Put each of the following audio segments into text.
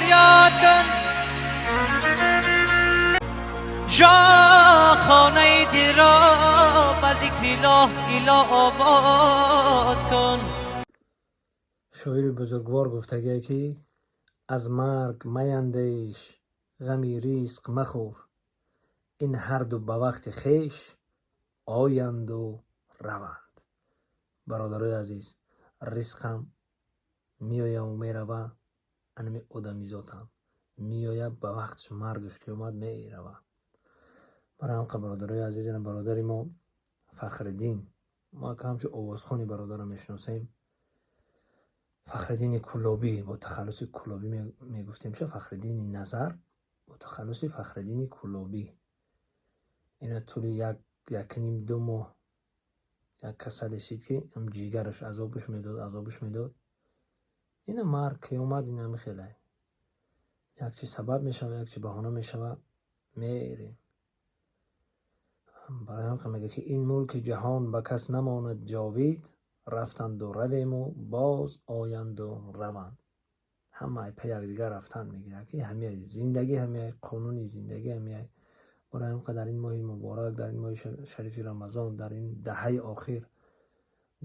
فریاد کن، جا خانه دل را به ذکر اله آباد کن. شاعر بزرگوار گفتگی که از مرگ میندیش، غمی ریزق مخور، این هر دو به وقت خیش آیند و روند. برادرای عزیز، ریزقم میآید و میرود، انمی آدمیزادم میآید به وقتش، مرگش که اومد میرود. برای هم برادرای عزیز، برادر ما فخرالدین، ما که همچون آوازخوانی برادر میشناسیم، فخرالدین کلابی با تخلص کلابی میگفتیم، چه فخرالدین نظر با تخلص فخرالدین کلابی. اینا طول یک نیم دو ماه یک کسل شید که هم جیگرش عذابش میداد. این مرگ که اومد، این همه خیلی یک چی سبب میشوه، یک چی بهانه میشوه، میریم. برای هم که میگه که این ملک جهان به کس نماند جاوید، رفتند و رویم و باز آیند و روند. همه پی یک دیگر رفتن میگیره که همه زندگی، همه قانون زندگی، همه. برای هم که در این ماه مبارک، در این ماه شریف رمضان، در این دهه آخر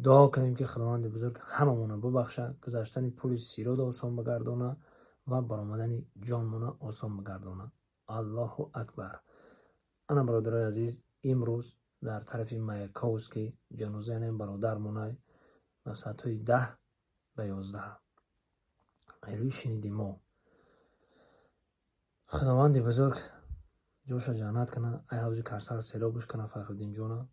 دعا کنیم که خداوند بزرگ هممون ببخشه، گذشتن پول سیراد آسان بگردانه و برآمدن جانمون آسان بگردانه. الله اکبر. انا برادرای عزیز، امروز در طرف میکاوس که جنازه این برادرمون به ساعتهای 10 به 11 ایروی شنیدیم. ما خداوند بزرگ جوش جنت کنه، ای حوض کرسر سیلابش کنه. فخرالدین جانا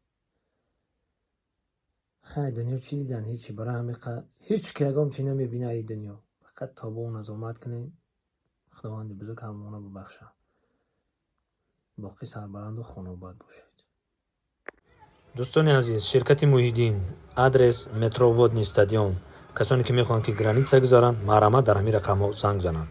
خیلی دنیا چی دیدن؟ هیچی. برای همه هیچ که اگام چی نمیبینه ای دنیا، فقط تابه و نظامت کنه. خداوند بزرگ همونه ببخشه، باقی سربلند و خانوباد باشید. دوستان عزیز، شرکت محیدین، آدرس مترو ودنی استادیوم. کسانی که میخوان که گرانیت گذارن، مرامت در همین رقم زنگ زنن.